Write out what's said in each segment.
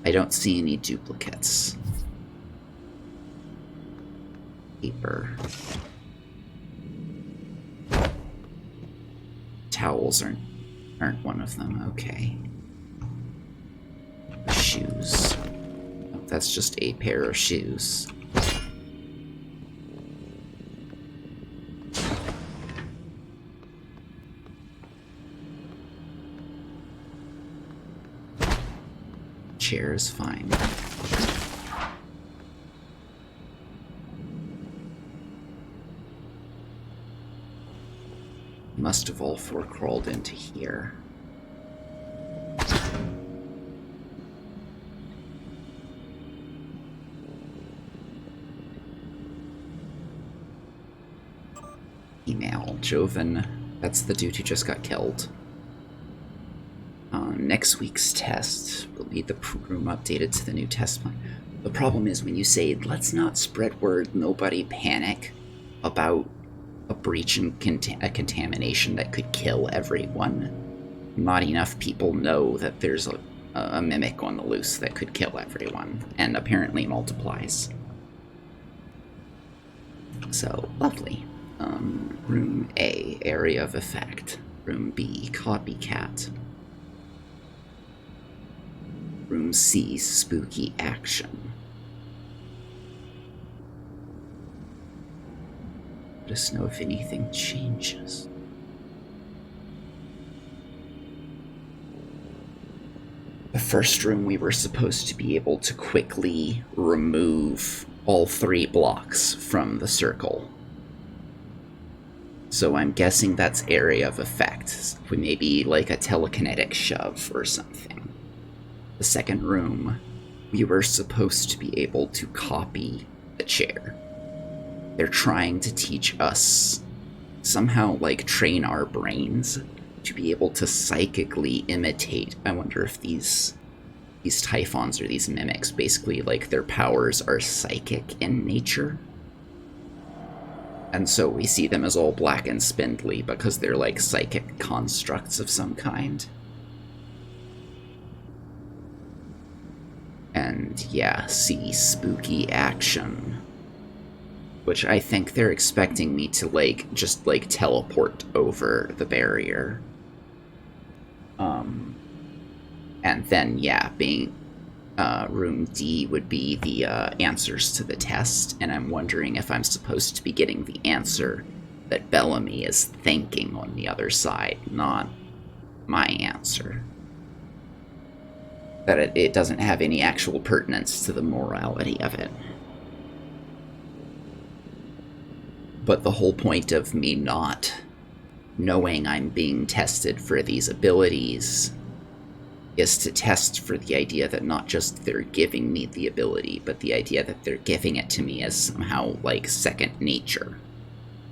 I don't see any duplicates. Paper. Towels aren't one of them. Okay. Shoes. Oh, that's just a pair of shoes. Chair is fine. Must have all four crawled into here. Email. Joven. That's the dude who just got killed. Next week's test will need the room updated to the new test plan. The problem is when you say, let's not spread word, nobody panic about a breach and a contamination that could kill everyone. Not enough people know that there's a mimic on the loose that could kill everyone, and apparently multiplies. So, lovely. Room A, area of effect. Room B, copycat. Room C, spooky action. Let us know if anything changes. The first room, we were supposed to be able to quickly remove all 3 blocks from the circle. So I'm guessing that's area of effect. Maybe like a telekinetic shove or something. The second room, we were supposed to be able to copy the chair. They're trying to teach us, somehow like train our brains to be able to psychically imitate. I wonder if these typhons or these mimics, basically like their powers are psychic in nature. And so we see them as all black and spindly because they're like psychic constructs of some kind. And yeah, see spooky action. Which I think they're expecting me to just teleport over the barrier. And then yeah, being room D would be the answers to the test, and I'm wondering if I'm supposed to be getting the answer that Bellamy is thinking on the other side, not my answer. That it doesn't have any actual pertinence to the morality of it. But the whole point of me not knowing I'm being tested for these abilities is to test for the idea that not just they're giving me the ability, but the idea that they're giving it to me as somehow like second nature.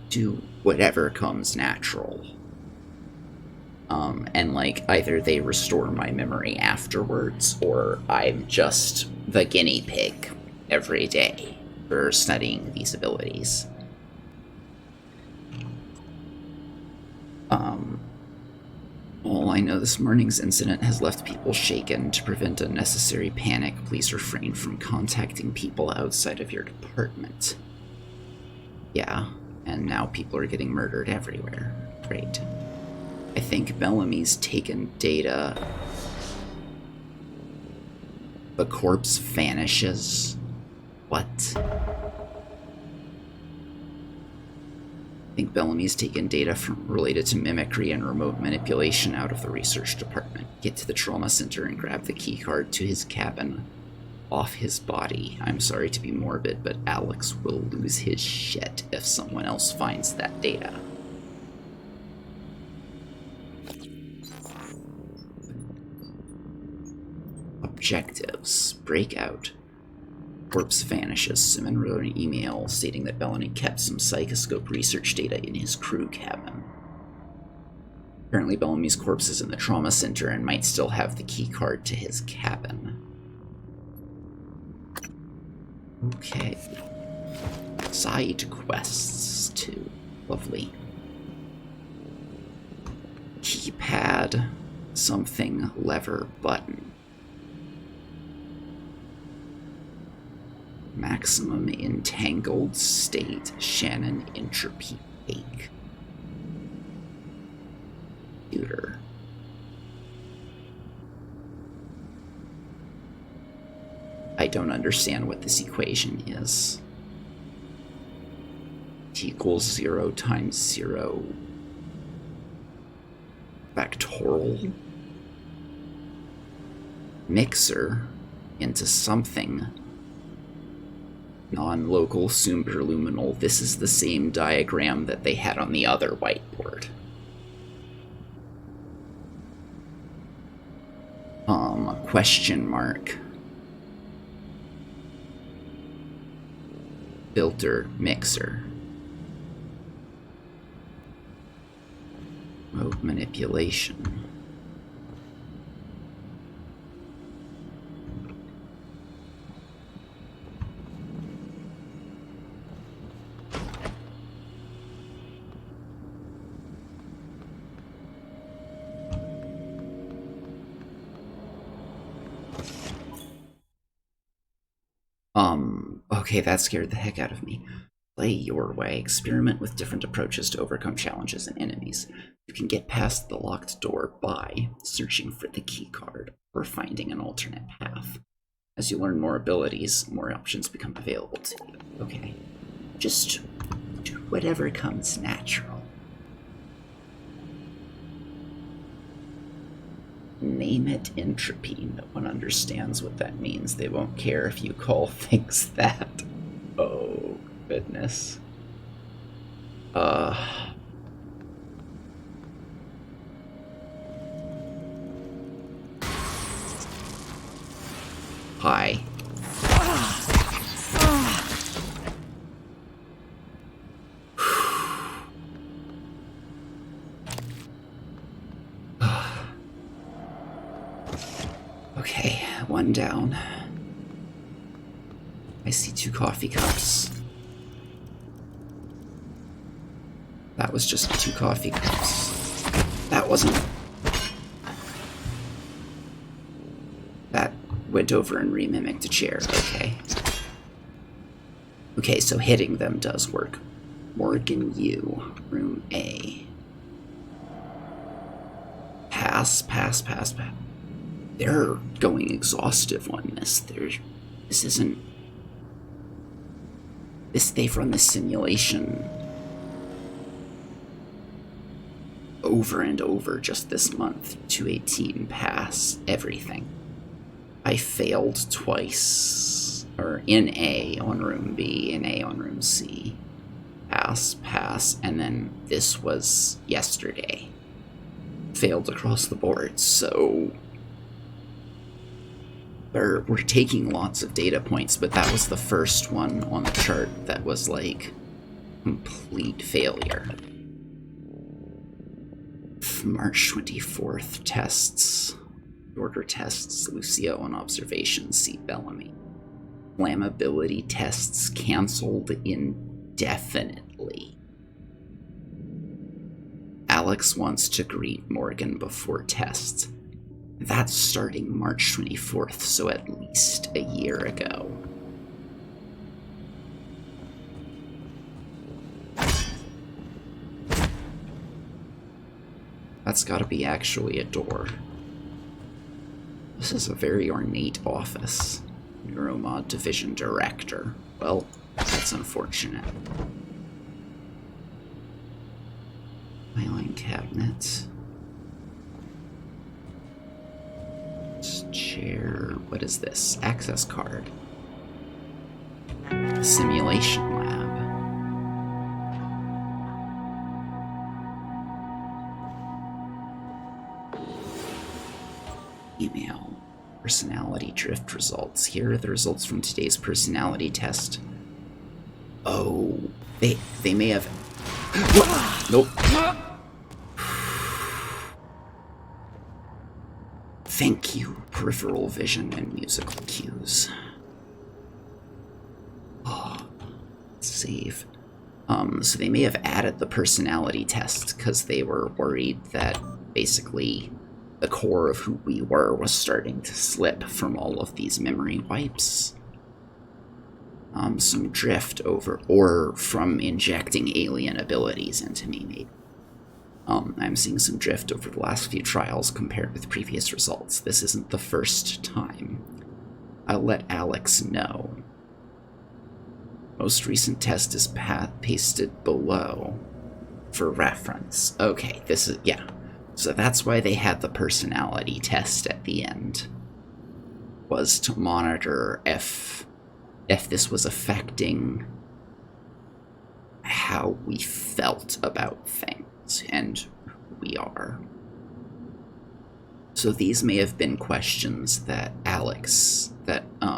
Do whatever comes natural. And like either they restore my memory afterwards, or I'm just the guinea pig every day for studying these abilities. All I know, this morning's incident has left people shaken. To prevent unnecessary panic, please refrain from contacting people outside of your department. Yeah, and now people are getting murdered everywhere. Great. I think Bellamy's taken data. The corpse vanishes. What? I think Bellamy's taken data related to mimicry and remote manipulation out of the research department. Get to the trauma center and grab the keycard to his cabin off his body. I'm sorry to be morbid, but Alex will lose his shit if someone else finds that data. Objectives. Breakout. Corpse vanishes. Simon wrote an email stating that Bellamy kept some psychoscope research data in his crew cabin. Apparently Bellamy's corpse is in the trauma center and might still have the key card to his cabin. Okay. Side quests, too. Lovely. Keypad, something, lever, button. Maximum entangled state, Shannon entropy peak. Computer. I don't understand what this equation is. T equals 0 times 0 factorial mixer into something non-local superluminal. This is the same diagram that they had on the other whiteboard. Question mark. Filter mixer. Mode manipulation. Okay, that scared the heck out of me. Play your way. Experiment with different approaches to overcome challenges and enemies. You can get past the locked door by searching for the key card or finding an alternate path. As you learn more abilities, more options become available to you. Okay. Just do whatever comes natural. Name it entropy. No one understands what that means. They won't care if you call things that. Oh, goodness. Hi. Okay, one down. I see 2 coffee cups. That was just 2 coffee cups. That wasn't... That went over and remimicked a chair. Okay. Okay, so hitting them does work. Morgan U, room A. Pass, pass, pass, pass. They're going exhaustive on this. This isn't... They've run this simulation over and over just this month. 218, pass, everything. I failed twice. Or in A on room B, in A on room C. Pass, pass, and then this was yesterday. Failed across the board, so... We're taking lots of data points, but that was the first one on the chart that was like complete failure. March 24th, tests. Order tests, Lucio on observation, C. Bellamy. Flammability tests canceled indefinitely. Alex wants to greet Morgan before tests. That's starting March 24th, so at least a year ago. That's gotta be actually a door. This is a very ornate office. Neuromod Division Director. Well, that's unfortunate. Filing cabinet. Chair. What is this? Access card. Simulation lab. Email. Personality drift results. Here are the results from today's personality test. Oh, they may have... Nope. Thank you, peripheral vision and musical cues. Oh, save. So they may have added the personality test because they were worried that basically the core of who we were was starting to slip from all of these memory wipes. some drift over, or from injecting alien abilities into me, maybe. I'm seeing some drift over the last few trials compared with previous results. This isn't the first time. I'll let Alex know. Most recent test is pasted below for reference. Okay, this is, yeah. So that's why they had the personality test at the end. Was to monitor if this was affecting how we felt about things and who we are. So these may have been questions that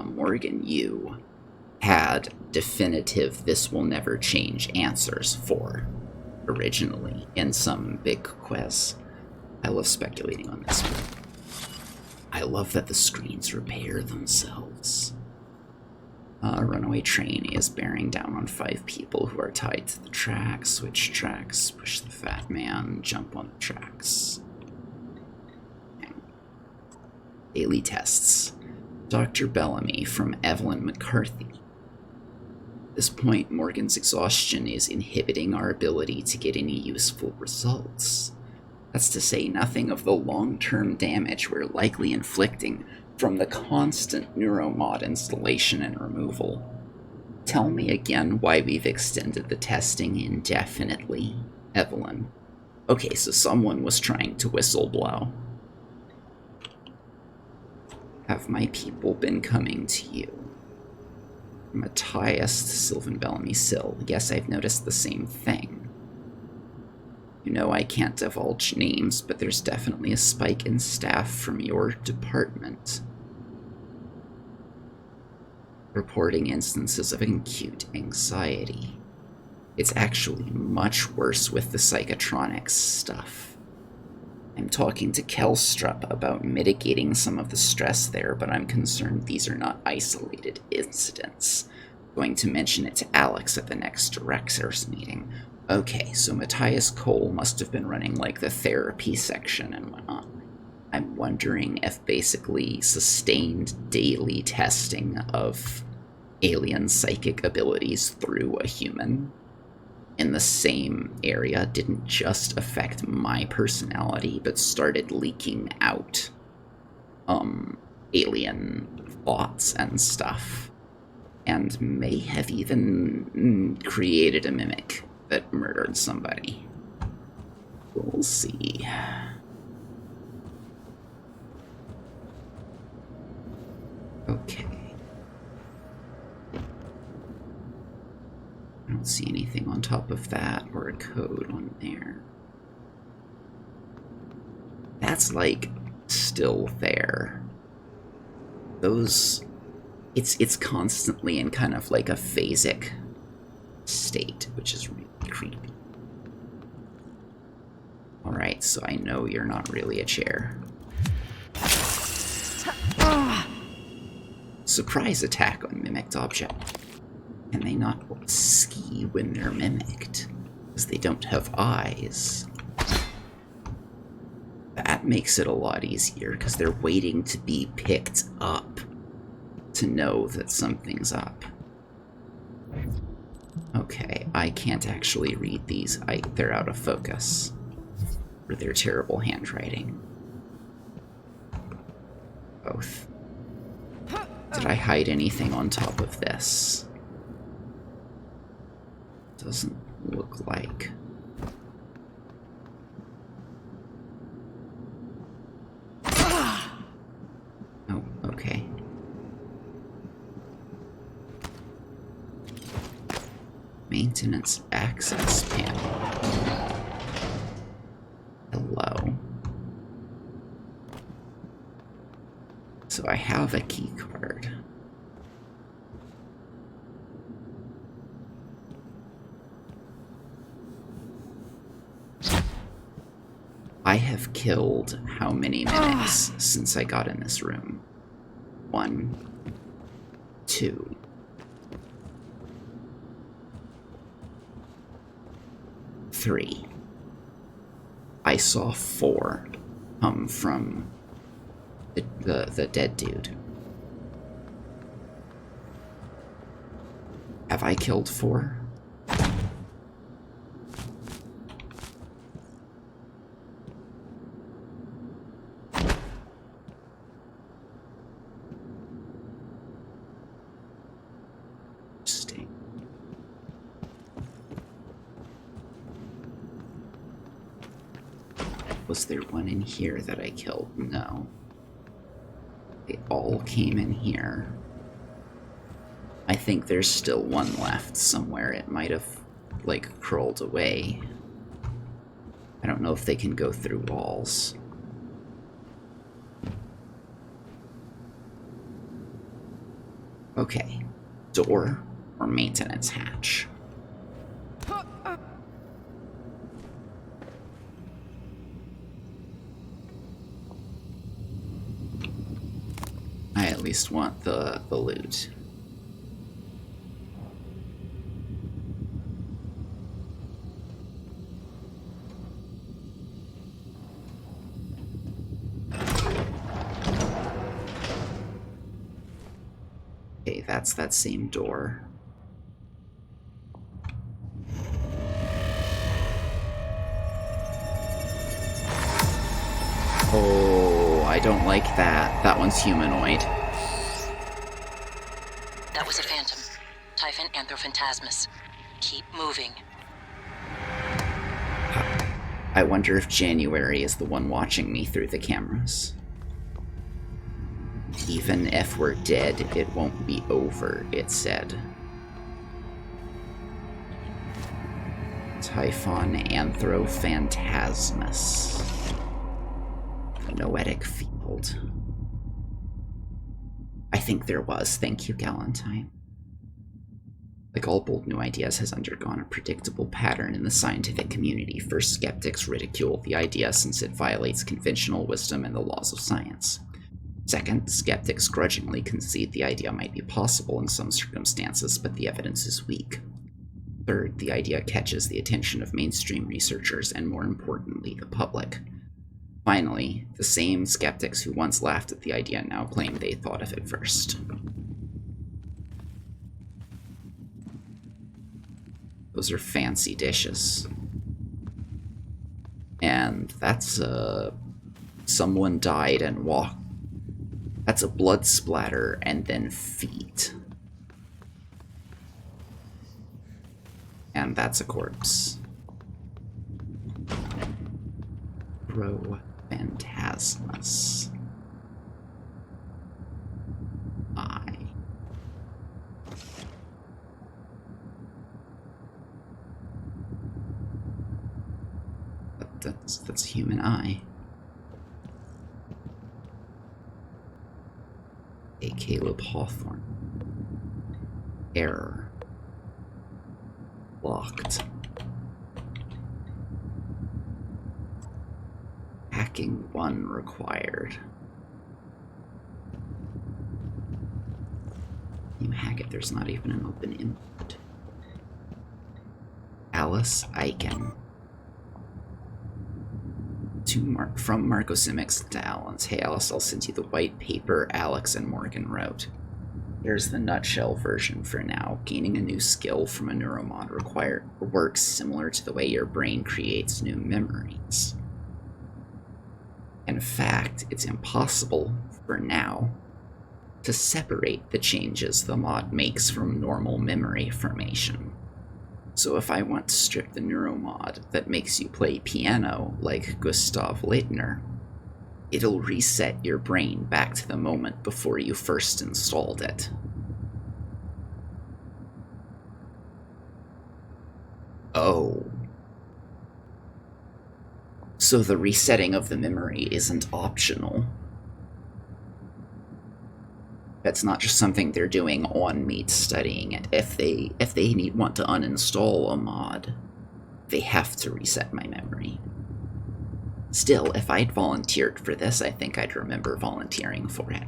Morgan, you had definitive this will never change answers for originally in some big quiz. I love speculating on this one. I love that the screens repair themselves. A runaway train is bearing down on 5 people who are tied to the tracks. Switch tracks, push the fat man, jump on the tracks. Daily tests. Dr. Bellamy from Evelyn McCarthy. At this point, Morgan's exhaustion is inhibiting our ability to get any useful results. That's to say nothing of the long-term damage we're likely inflicting from the constant neuromod installation and removal. Tell me again why we've extended the testing indefinitely, Evelyn. Okay, so someone was trying to whistleblow. Have my people been coming to you? Matthias to Sylvan Bellamy Sill. Yes, I've noticed the same thing. You know I can't divulge names, but there's definitely a spike in staff from your department reporting instances of acute anxiety. It's actually much worse with the psychotronics stuff. I'm talking to Kelstrup about mitigating some of the stress there, but I'm concerned these are not isolated incidents. Going to mention it to Alex at the next directors meeting. Okay, so Matthias Cole must have been running like the therapy section and whatnot. I'm wondering if basically sustained daily testing of alien psychic abilities through a human in the same area didn't just affect my personality, but started leaking out alien thoughts and stuff, and may have even created a mimic that murdered somebody. We'll see. Okay. I don't see anything on top of that or a code on there. That's like still there. Those, it's constantly in kind of like a phasic state, which is really creepy. Alright, so I know you're not really a chair. Surprise attack on mimicked object. Can they not ski when they're mimicked? Because they don't have eyes. That makes it a lot easier, because they're waiting to be picked up to know that something's up. Okay, I can't actually read these. They're out of focus. Or their terrible handwriting. Both. Did I hide anything on top of this? Doesn't look like. Oh, okay. Maintenance access panel. Hello. So I have a key card. I have killed how many mimics since I got in this room? 1, 2. 3. I saw 4 come from the dead dude. Have I killed 4? Interesting. Was there one in here that I killed? No. They all came in here. I think there's still one left somewhere. It might have, like, crawled away. I don't know if they can go through walls. Okay. Door or maintenance hatch? I at least want the loot. Okay, that's that same door. Oh, I don't like that. That one's humanoid. That was a phantom. Typhon Anthrophantasmus. Keep moving. I wonder if January is the one watching me through the cameras. Even if we're dead, it won't be over, it said. Typhon Anthrophantasmus. The noetic field. I think there was. Thank you, Galentine. Like all bold new ideas has undergone a predictable pattern in the scientific community. First, skeptics ridicule the idea since it violates conventional wisdom and the laws of science. Second, skeptics grudgingly concede the idea might be possible in some circumstances, but the evidence is weak. Third, the idea catches the attention of mainstream researchers and, more importantly, the public. Finally, the same skeptics who once laughed at the idea now claim they thought of it first. Those are fancy dishes. And that's someone died and walked. That's a blood splatter and then feet. And that's a corpse. Phantasmus. That's a human eye. A Caleb Hawthorne. Error. Locked. Hacking 1 required. You hack it, there's not even an open input. Alice Eichen. From Marco Simics to Alan's. Hey Alice, I'll send you the white paper Alex and Morgan wrote. Here's the nutshell version for now. Gaining a new skill from a neuromod works similar to the way your brain creates new memories. In fact, it's impossible, for now, to separate the changes the mod makes from normal memory formation. So if I want to strip the neuromod that makes you play piano like Gustav Leitner, it'll reset your brain back to the moment before you first installed it. Oh. So the resetting of the memory isn't optional. That's not just something they're doing on Meat studying it. If they want to uninstall a mod, they have to reset my memory. Still, if I'd volunteered for this, I think I'd remember volunteering for it.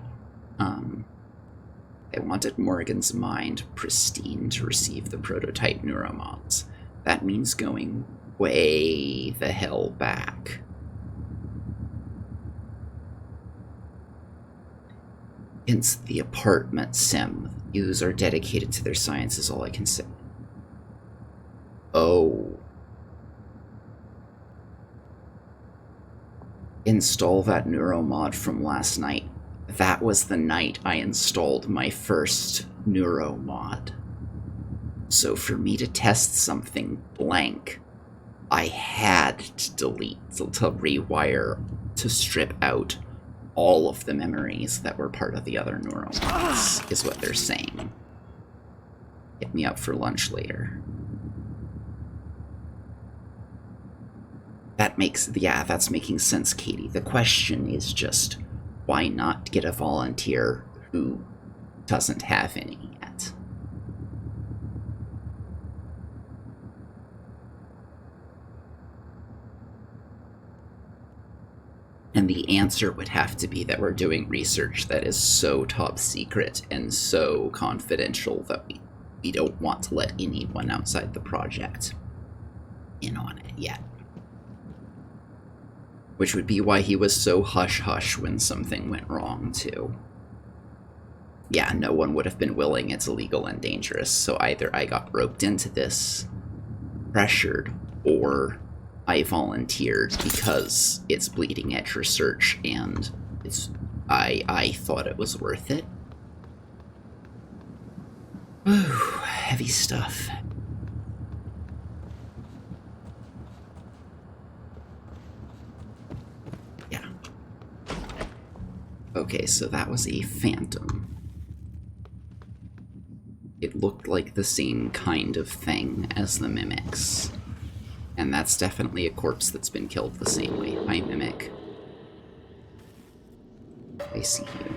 I wanted Morgan's mind pristine to receive the prototype neuromods. That means going way the hell back. It's the apartment sim. Users are dedicated to their science is all I can say. Oh. Install that neuromod from last night. That was the night I installed my first neuromod. So for me to test something blank, I had to delete, to rewire, to strip out all of the memories that were part of the other neuromods, is what they're saying. Hit me up for lunch later. That's making sense, Katie. The question is just, why not get a volunteer who doesn't have any yet? And the answer would have to be that we're doing research that is so top secret and so confidential that we don't want to let anyone outside the project in on it yet. Which would be why he was so hush-hush when something went wrong, too. Yeah, no one would have been willing. It's illegal and dangerous. So either I got roped into this, pressured, or I volunteered because it's bleeding edge research and I thought it was worth it. Whew, heavy stuff. Yeah. Okay, so that was a phantom. It looked like the same kind of thing as the mimics. And that's definitely a corpse that's been killed the same way. Hi, Mimic. I see you.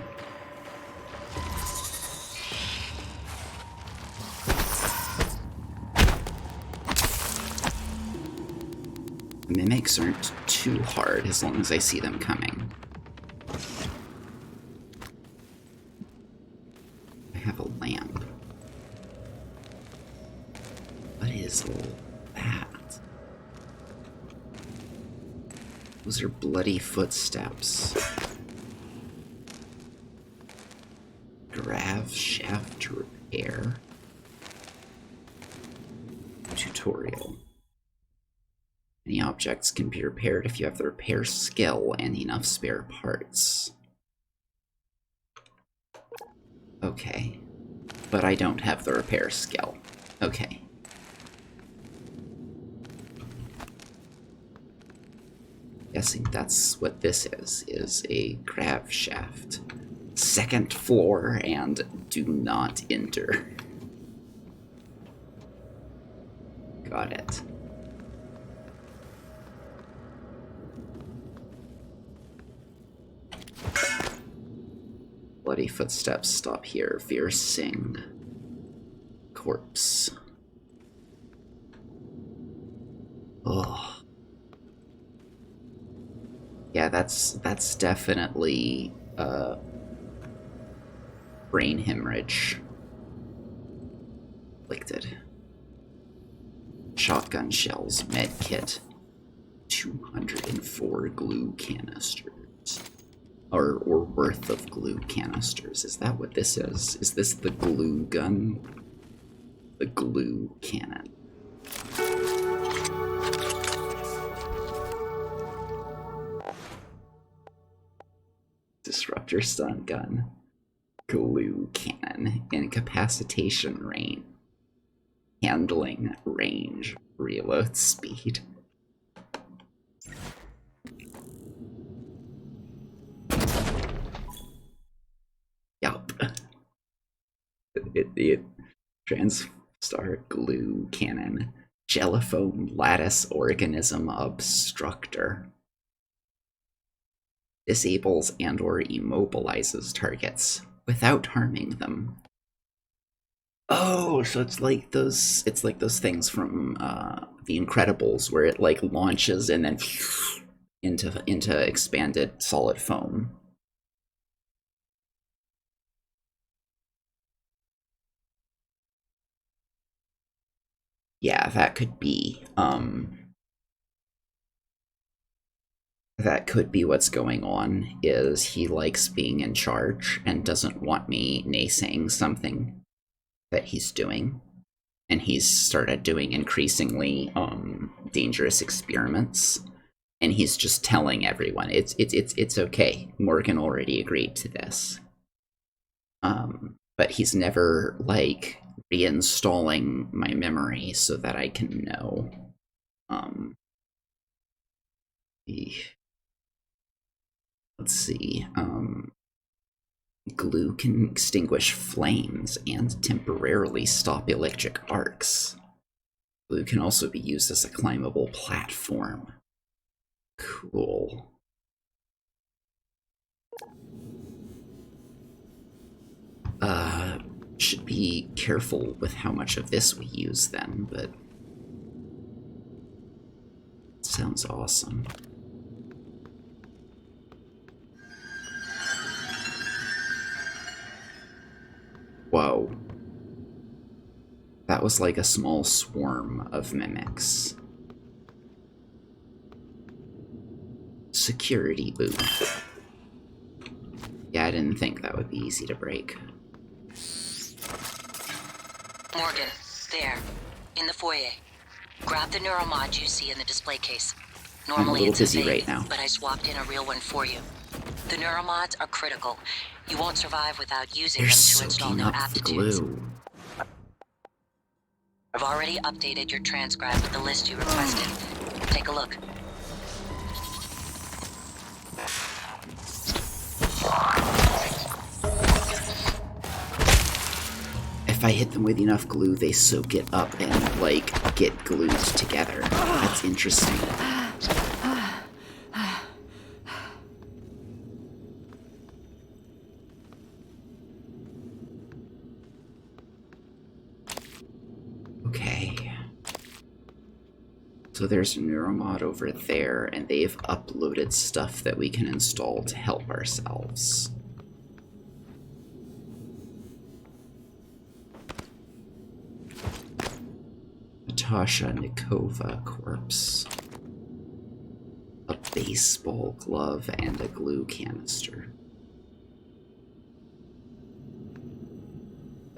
Mimics aren't too hard as long as I see them coming. I have a lamp. What is all that? Those are bloody footsteps. Grav shaft repair. Tutorial. Any objects can be repaired if you have the repair skill and enough spare parts. Okay. But I don't have the repair skill. Okay. Guessing that's what this is a grav shaft. Second floor and do not enter. Got it. Bloody footsteps stop here. Veer Singh. Corpse. Oh. Yeah, that's definitely brain hemorrhage. Inflicted. Shotgun shells, med kit. 204 glue canisters. Or worth of glue canisters. Is that what this is? Is this the glue gun? The glue cannon. Disruptor stun gun. Glue cannon. Incapacitation range. Handling range. Reload speed. Yup. The Transtar glue cannon. Jellifoam lattice organism obstructor. Disables and or immobilizes targets without harming them. Oh, so it's like those things from The Incredibles where it like launches and then into expanded solid foam. Yeah, that could be That could be what's going on, is he likes being in charge and doesn't want me naysaying something that he's doing. And he's started doing increasingly dangerous experiments. And he's just telling everyone, it's okay. Morgan already agreed to this. But he's never, like, reinstalling my memory so that I can know. Let's see. Glue can extinguish flames and temporarily stop electric arcs. Glue can also be used as a climbable platform. Cool. Should be careful with how much of this we use then, but sounds awesome. Whoa. That was like a small swarm of mimics. Security booth. Yeah, I didn't think that would be easy to break. Morgan, there, in the foyer. Grab the neuromod you see in the display case. Normally it's a busy fake, right now. but I swapped in a real one for you. The neuromods are critical. You won't survive without using They're them to install soaking new up the aptitudes. glue. I've already updated your transcribe with the list you requested. Take a look. If I hit them with enough glue, they soak it up and, like, get glued together. That's interesting. Okay. So there's a neuromod over there, and they've uploaded stuff that we can install to help ourselves. Natasha Nikova corpse. A baseball glove and a glue canister.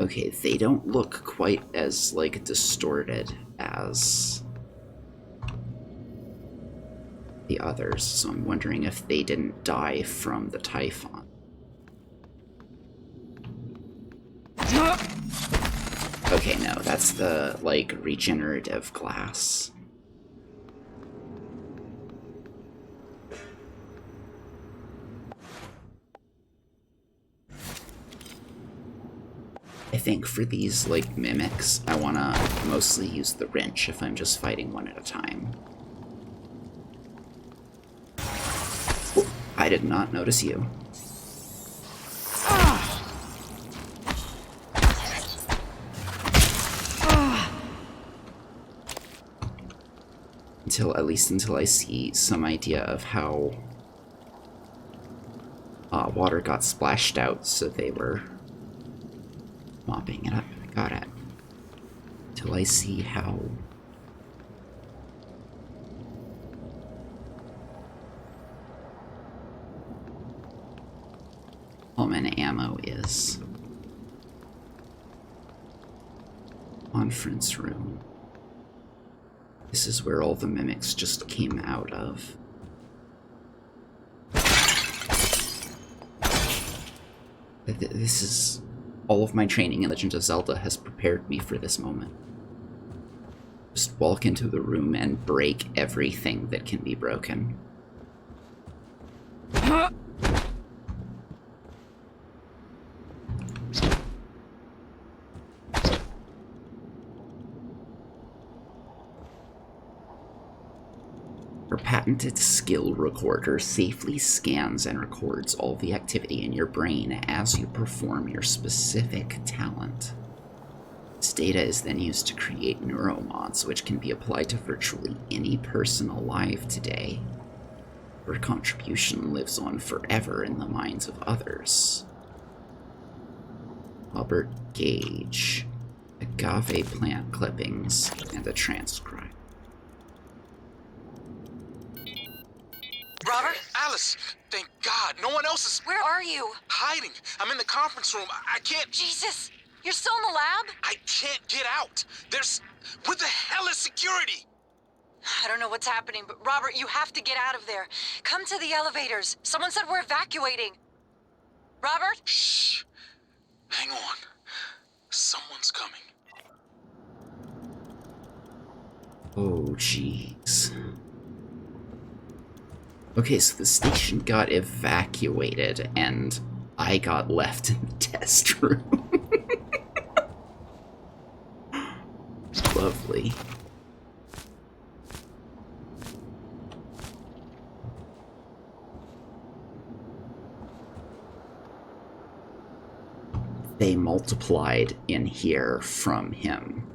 Okay, they don't look quite as, like, distorted as the others, so I'm wondering if they didn't die from the Typhon. Okay, no, that's the, like, regenerative glass. I think for these, like, mimics, I want to mostly use the wrench if I'm just fighting one at a time. Oh, I did not notice you. At least until I see some idea of how water got splashed out, so they were mopping it up. Got it. Till I see how common ammo is. Conference room. This is where all the mimics just came out of. This is... all of my training in Legend of Zelda has prepared me for this moment. Just walk into the room and break everything that can be broken. Your patented skill recorder safely scans and records all the activity in your brain as you perform your specific talent. This data is then used to create neuromods, which can be applied to virtually any person alive today. Your contribution lives on forever in the minds of others. Robert Gage, agave plant clippings, and a transcribe. Robert, Alice, thank God, no one else is Where are you? hiding. I'm in the conference room. I can't... Jesus! You're still in the lab? I can't get out. There's... Where the hell is security? I don't know what's happening, but Robert, you have to get out of there. Come to the elevators. Someone said we're evacuating. Robert? Shh. Hang on. Someone's coming. Oh, jeez. Okay, so the station got evacuated, and I got left in the test room. Lovely. They multiplied in here from him.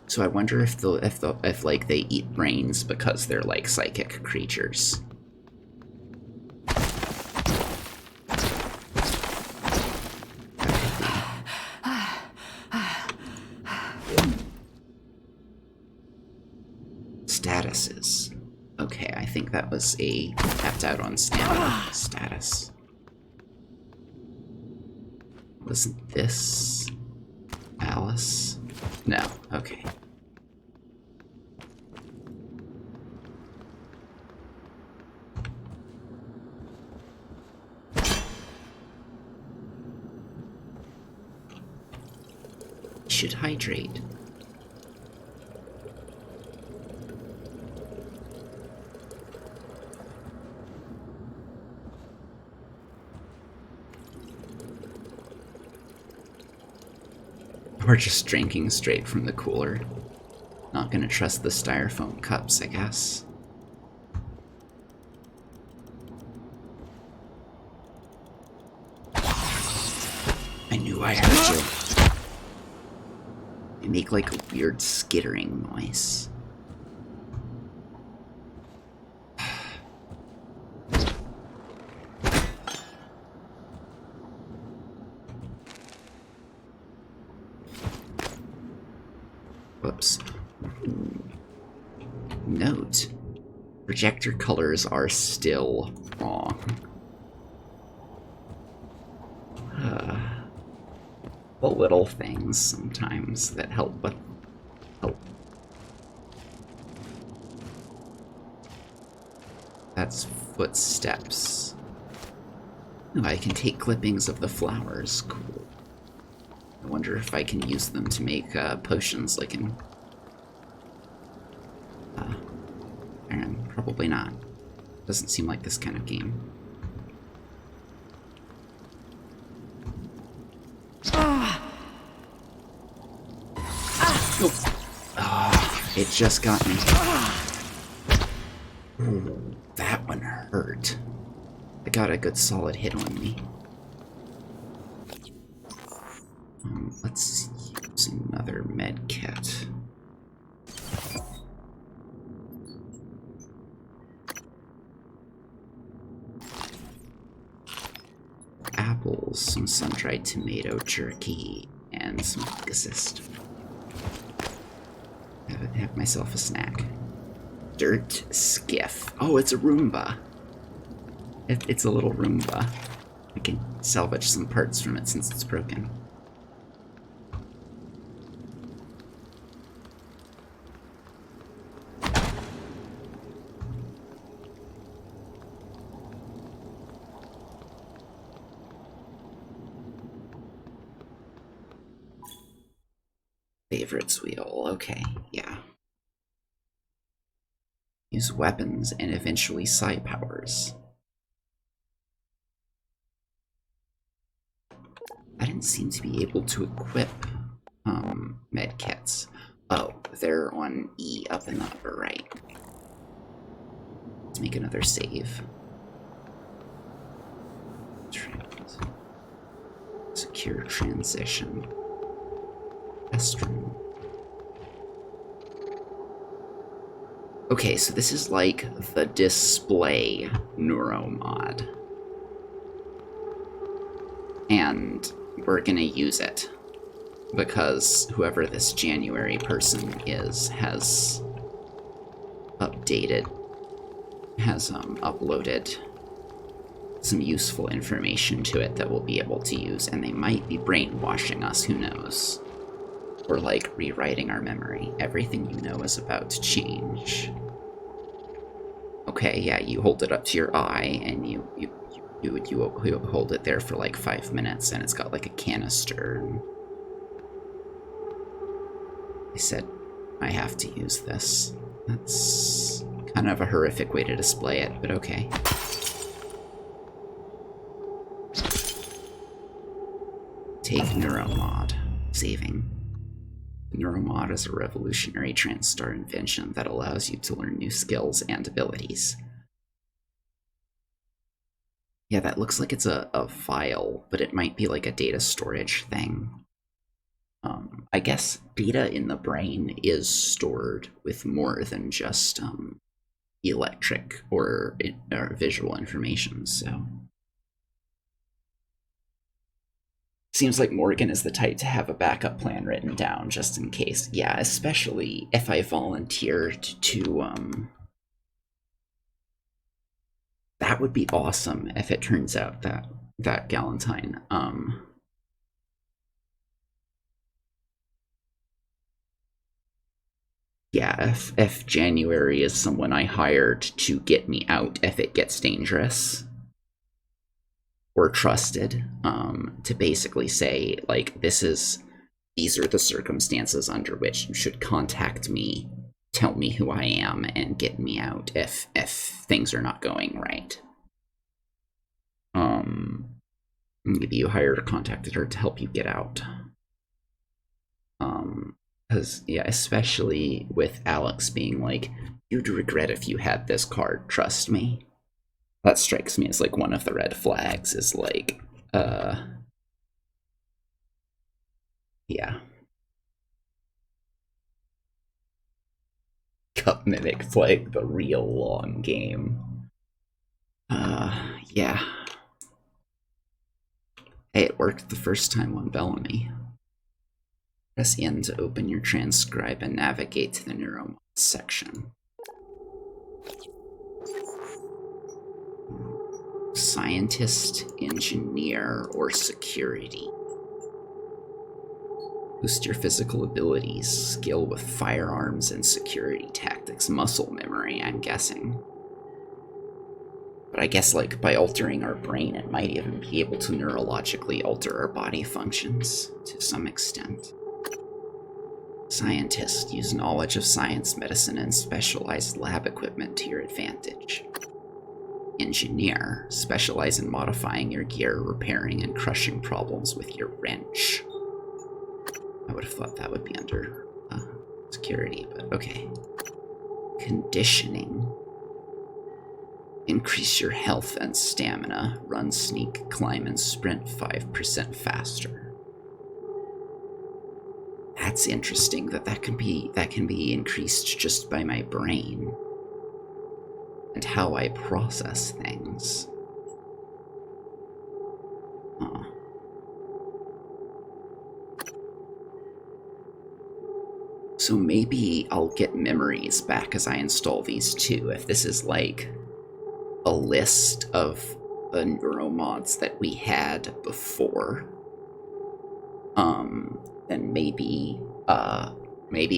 So I wonder if like they eat brains because they're like psychic creatures. Statuses. Okay, I think that was a tapped out on stamina status. Wasn't this Alice? No, okay. Should hydrate. We're just drinking straight from the cooler. Not gonna trust the styrofoam cups, I guess. I knew I heard you. They make like a weird skittering noise. Whoops. Note. Projector colors are still wrong. The little things sometimes that help with help. That's footsteps. Oh, I can take clippings of the flowers. Cool. I wonder if I can use them to make potions like in... probably not. Doesn't seem like this kind of game. It just got me. Ooh, that one hurt. I got a good solid hit on me. Let's use another med kit. Apples, some sun-dried tomato jerky, and some assist. Have myself a snack. Dirt skiff. Oh, it's a Roomba. It's a little Roomba. I can salvage some parts from it since it's broken. Favorites wheel, okay, yeah. Use weapons and eventually psi powers. I didn't seem to be able to equip med kits. Oh, they're on E up in the upper right. Let's make another save. Secure transition. Okay, so this is like the display neuromod. And we're gonna use it because whoever this January person is has updated has uploaded some useful information to it that we'll be able to use, and they might be brainwashing us, who knows? Or, like, rewriting our memory. Everything you know is about to change. Okay, yeah, you hold it up to your eye, and you hold it there for like 5 minutes, and it's got like a canister. I said, I have to use this. That's kind of a horrific way to display it, but okay. Take Neuromod. Saving. Neuromod is a revolutionary TranStar invention that allows you to learn new skills and abilities. Yeah, that looks like it's a file, but it might be like a data storage thing. I guess data in the brain is stored with more than just electric or visual information, so. Seems like Morgan is the type to have a backup plan written down just in case. Yeah, especially if I volunteered to, that would be awesome if it turns out that Galentine, yeah, if January is someone I hired to get me out if it gets dangerous, or trusted, to basically say, like, these are the circumstances under which you should contact me, tell me who I am, and get me out if things are not going right. Maybe you hired or contacted her to help you get out. Because, yeah, especially with Alex being like, you'd regret if you had this card, trust me. That strikes me as, like, one of the red flags is, like, yeah. Cup Mimic playing the real long game. Yeah. Hey, it worked the first time on Bellamy. Press N to open your transcribe and navigate to the Neuromod section. Scientist, engineer, or security. Boost your physical abilities, skill with firearms and security tactics, muscle memory, I'm guessing. But I guess, like, by altering our brain, it might even be able to neurologically alter our body functions to some extent. Scientist, use knowledge of science, medicine, and specialized lab equipment to your advantage. Engineer, specialize in modifying your gear, repairing and crushing problems with your wrench. I would have thought that would be under security, but okay. Conditioning. Increase your health and stamina. Run, sneak, climb, and sprint 5% faster. That's interesting that can be increased just by my brain and how I process things. Huh. So maybe I'll get memories back as I install these too, if this is like a list of the neuromods that we had before. Then maybe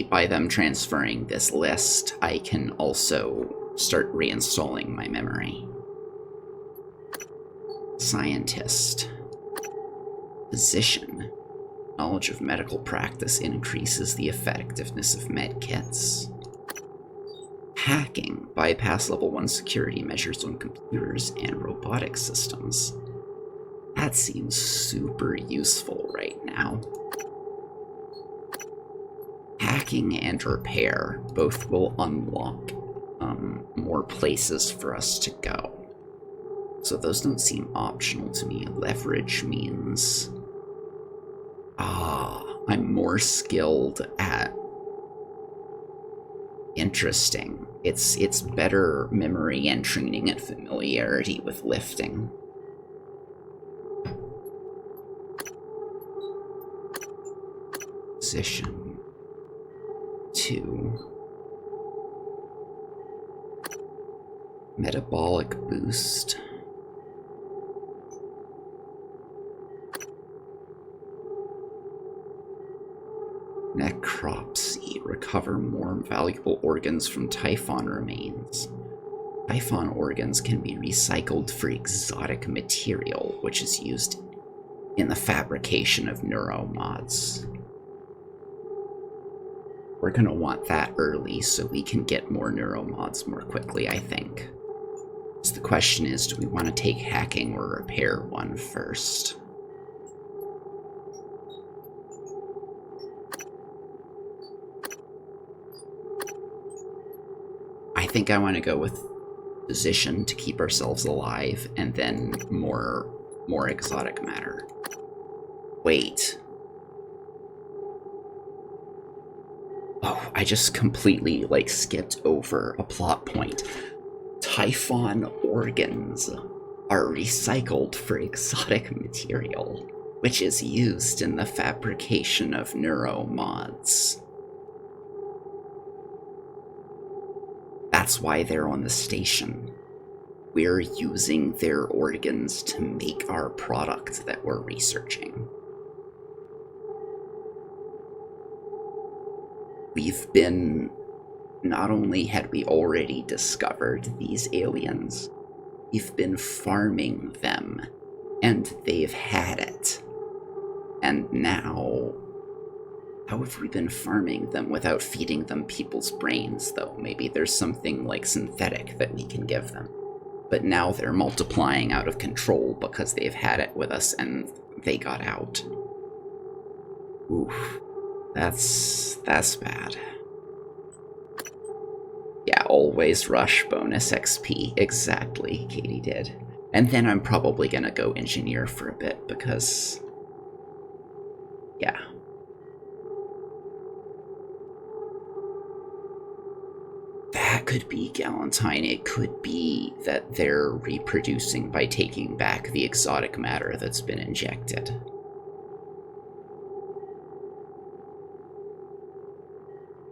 by them transferring this list, I can also start reinstalling my memory. Scientist. Physician. Knowledge of medical practice increases the effectiveness of medkits. Hacking. Bypass level 1 security measures on computers and robotic systems. That seems super useful right now. Hacking and repair both will unlock more places for us to go. So those don't seem optional to me. Leverage means... I'm more skilled at... Interesting. It's better memory and training and familiarity with lifting. Position 2. Metabolic boost. Necropsy. Recover more valuable organs from Typhon remains. Typhon organs can be recycled for exotic material, which is used in the fabrication of neuromods. We're gonna want that early so we can get more neuromods more quickly, I think. So the question is, do we want to take hacking or repair one first? I think I want to go with position to keep ourselves alive, and then more exotic matter. Wait. Oh, I just completely, like, skipped over a plot point. Typhon organs are recycled for exotic material, which is used in the fabrication of neuromods. That's why they're on the station. We're using their organs to make our product that we're researching. Not only had we already discovered these aliens, we've been farming them, and they've had it. And now, how have we been farming them without feeding them people's brains, though? Maybe there's something like synthetic that we can give them. But now they're multiplying out of control because they've had it with us and they got out. Oof. That's bad. Yeah, always rush bonus XP. Exactly, Katie did. And then I'm probably gonna go engineer for a bit because... yeah. That could be Galentine. It could be that they're reproducing by taking back the exotic matter that's been injected.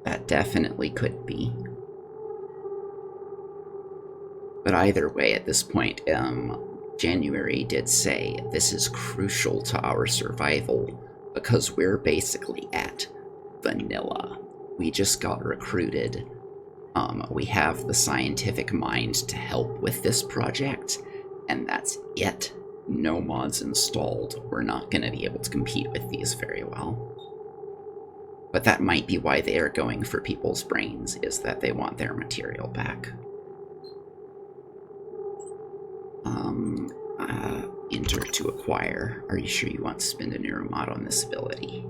That definitely could be. But either way, at this point, January did say this is crucial to our survival because we're basically at vanilla. We just got recruited. We have the scientific mind to help with this project, and that's it. No mods installed. We're not going to be able to compete with these very well. But that might be why they are going for people's brains, is that they want their material back. Enter to acquire. Are you sure you want to spend a neuromod on this ability?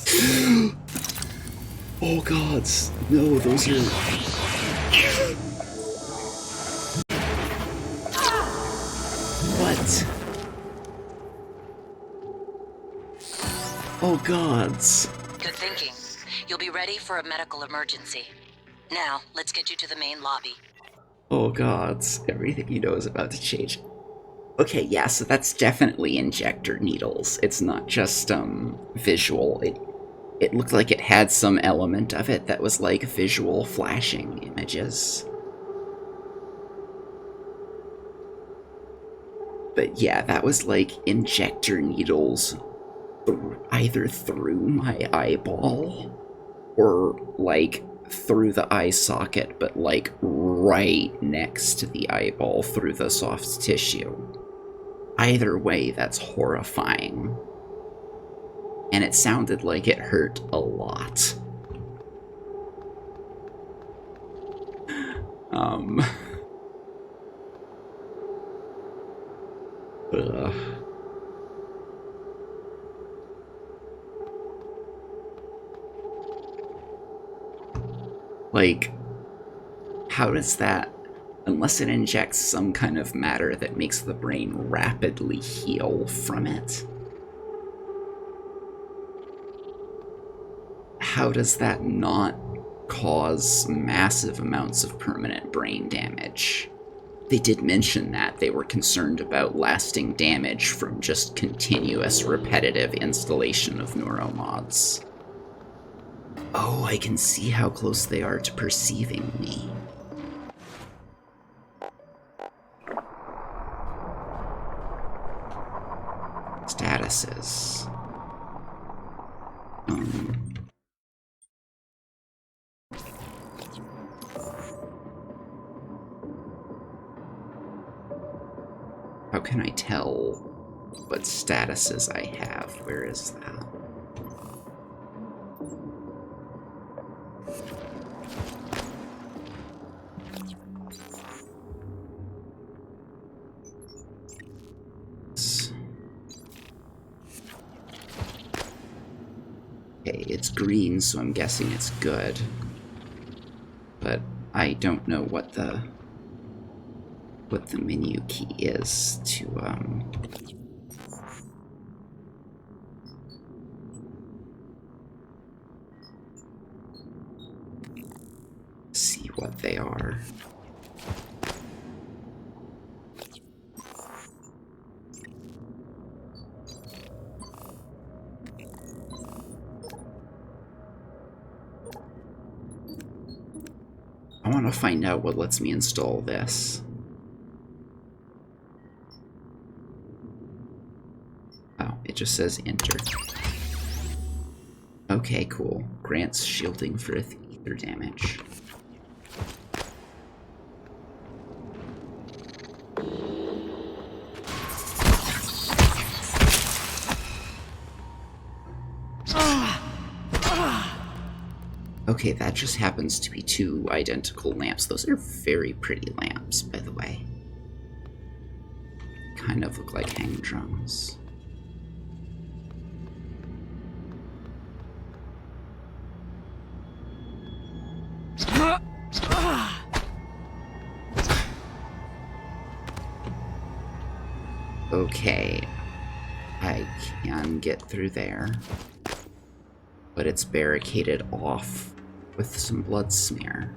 Confirm. Oh gods, no, those are... What? Oh gods. Good thinking. You'll be ready for a medical emergency. Now, let's get you to the main lobby. Oh gods, everything you know is about to change. Okay, yeah, so that's definitely injector needles. It's not just, visual. It looked like it had some element of it that was like visual flashing images. But yeah, that was like injector needles either through my eyeball or like through the eye socket, but like right next to the eyeball through the soft tissue. Either way, that's horrifying. And it sounded like it hurt a lot. Ugh. Like, how does that, unless it injects some kind of matter that makes the brain rapidly heal from it, how does that not cause massive amounts of permanent brain damage? They did mention that they were concerned about lasting damage from just continuous repetitive installation of neuromods. Oh, I can see how close they are to perceiving me. Statuses. How can I tell what statuses I have? Where is that? Okay, it's green, so I'm guessing it's good. But I don't know what the menu key is to see what they are. I want to find out what lets me install this. Oh, it just says enter. Okay, cool. Grants shielding for ether damage. Okay, that just happens to be two identical lamps. Those are very pretty lamps, by the way. Kind of look like hang drums. Okay, I can get through there, but it's barricaded off with some blood smear.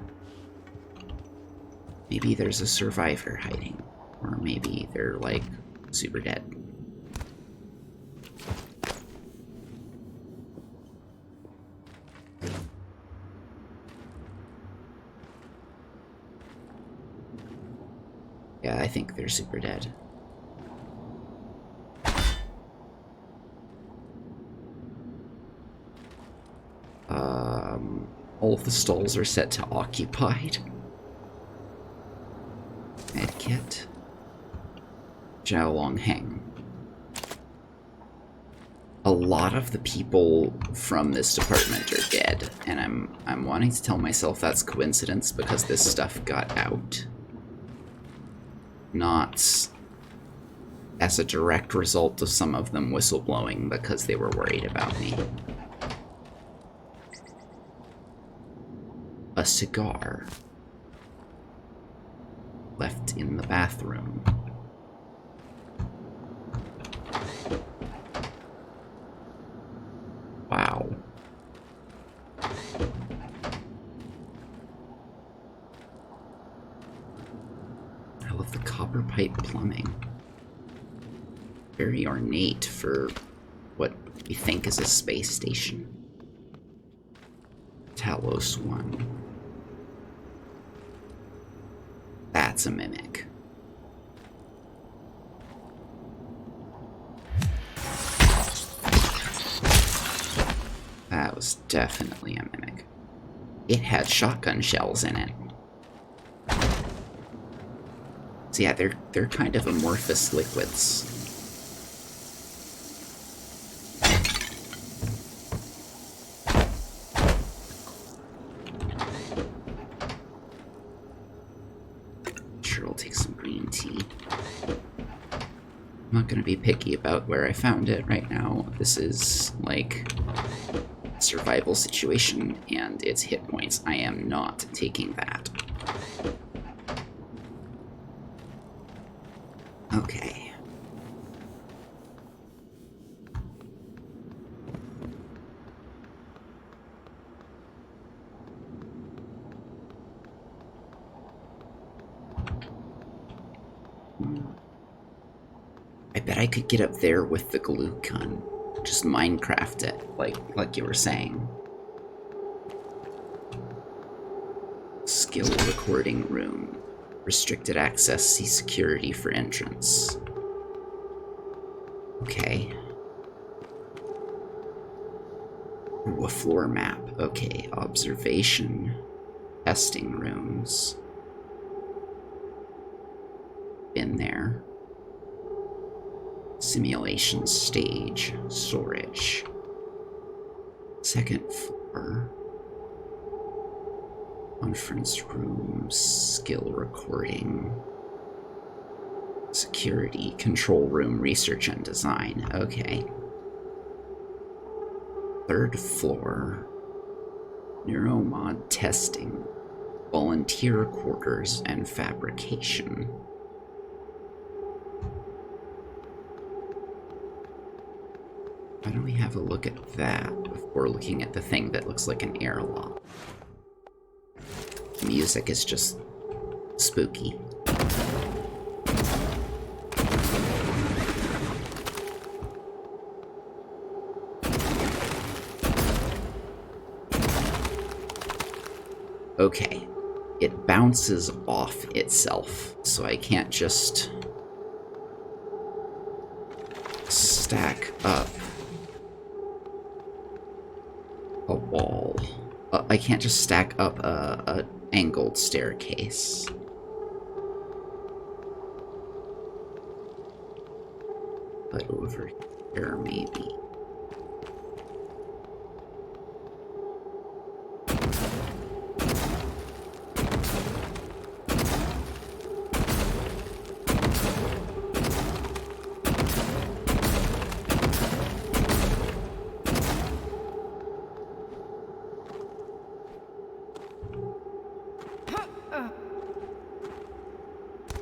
Maybe there's a survivor hiding, or maybe they're like super dead. Yeah, I think they're super dead. All of the stalls are set to occupied. Medkit. Jialong Heng. A lot of the people from this department are dead, and I'm wanting to tell myself that's coincidence because this stuff got out. Not as a direct result of some of them whistleblowing because they were worried about me. A cigar left in the bathroom. Wow. I love the copper pipe plumbing. Very ornate for what we think is a space station. Talos 1. That's a mimic. That was definitely a mimic. It had shotgun shells in it. So yeah, they're kind of amorphous liquids. I'm not gonna be picky about where I found it right now. This is like a survival situation and it's hit points. I am not taking that. Okay. I bet I could get up there with the glue gun. Just Minecraft it, like you were saying. skill recording room. Restricted access, see security for entrance. Okay. Ooh, a floor map. Okay, observation. Testing rooms. Been there. Simulation stage. Storage. Second floor. Conference rooms. Skill recording. Security. Control room. Research and design. Okay. Third floor. Neuromod testing. Volunteer quarters and fabrication. Why don't we have a look at that before looking at the thing that looks like an airlock? The music is just spooky. Okay, it bounces off itself, so I can't just stack up a wall. I can't just stack up a angled staircase. But over here, maybe.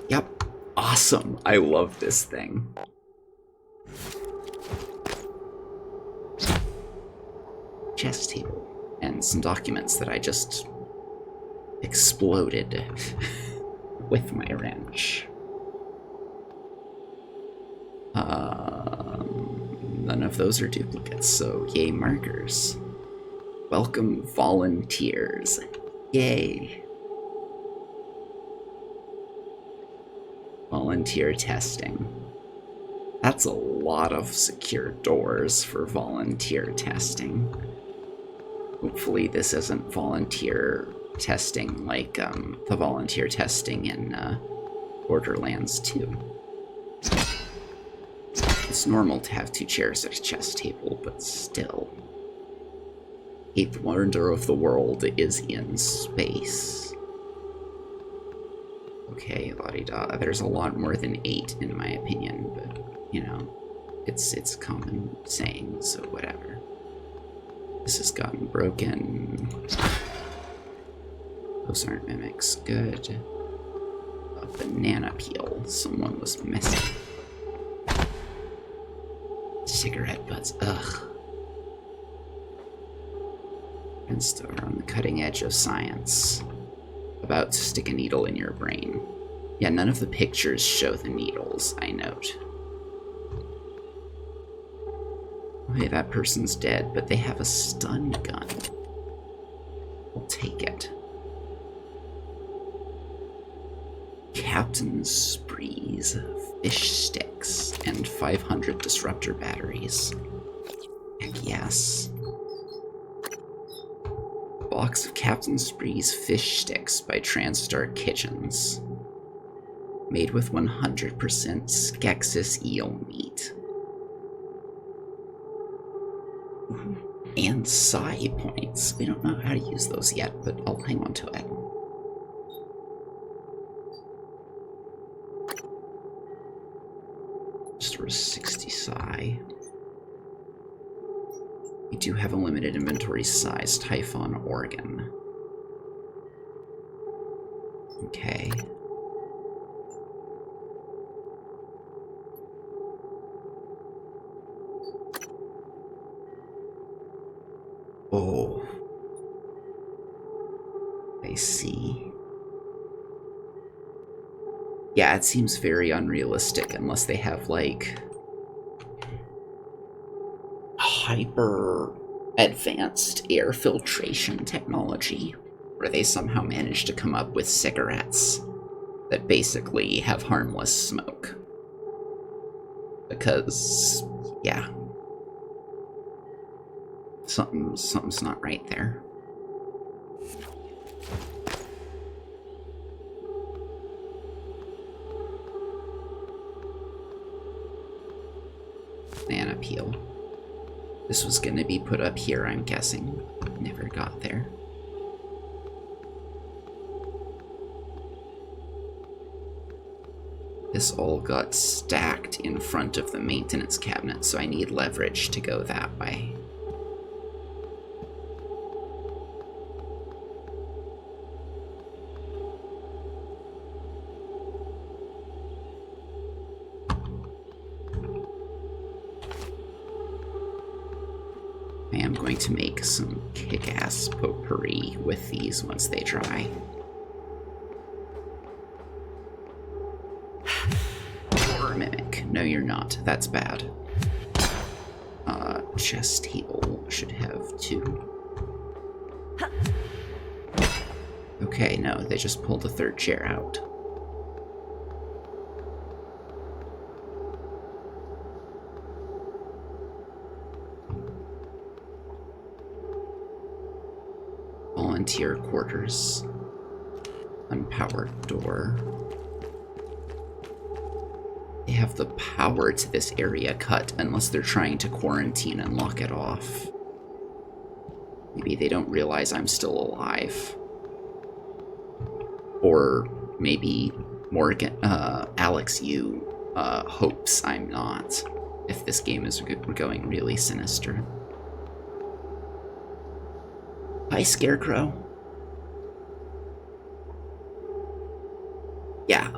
Yep. Awesome. I love this thing. Chess table. And some documents that I just exploded with my wrench. None of those are duplicates, so yay markers. Welcome volunteers. Yay. Volunteer testing. That's a lot of secure doors for volunteer testing. Hopefully this isn't volunteer testing like the volunteer testing in Borderlands 2. It's normal to have 2 chairs at a chess table, but still. 8th wonder of the world is in space. Okay, la-di-da. There's a lot more than 8 in my opinion, but, you know, it's common saying, so whatever. This has gotten broken. Those aren't mimics. Good. A banana peel. Someone was messing. Cigarette butts. Ugh. And still on the cutting edge of science. About to stick a needle in your brain. Yeah, none of the pictures show the needles, I note. Okay, that person's dead, but they have a stun gun. I'll take it. Captain Spree's fish sticks and 500 disruptor batteries. Heck yes. Box of Captain Spree's fish sticks by Transtar Kitchens. Made with 100% Skeksis eel meat. And psi points. We don't know how to use those yet, but I'll hang on to it. Stores 60 psi. We do have a limited inventory size, Typhon organ. Okay. Oh. I see. Yeah, it seems very unrealistic unless they have, like, hyper advanced air filtration technology. where they somehow managed to come up with cigarettes that basically have harmless smoke. Because, yeah. Something's not right there. Banana peel. This was gonna be put up here, I'm guessing. Never got there. This all got stacked in front of the maintenance cabinet, so I need leverage to go that way. I am going to make some kick-ass potpourri with these once they dry. Horror mimic. No, you're not. That's bad. Chess table should have 2. Okay, no, they just pulled a 3rd chair out. Volunteer quarters. Unpowered door. They have the power to this area cut unless they're trying to quarantine and lock it off. Maybe they don't realize I'm still alive. Or maybe Morgan, Alex Yu hopes I'm not, if this game is going really sinister. Hi, Scarecrow. Yeah,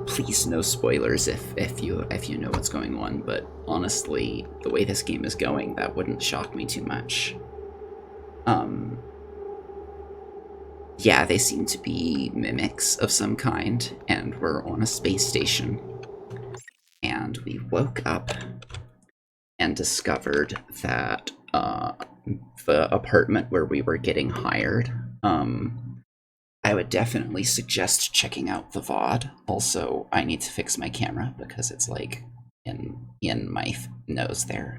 please no spoilers if you know what's going on, but honestly, the way this game is going, that wouldn't shock me too much. Yeah, they seem to be mimics of some kind, and we're on a space station. And we woke up and discovered that, the apartment where we were getting hired, I would definitely suggest checking out the VOD. Also, I need to fix my camera because it's like in my nose there.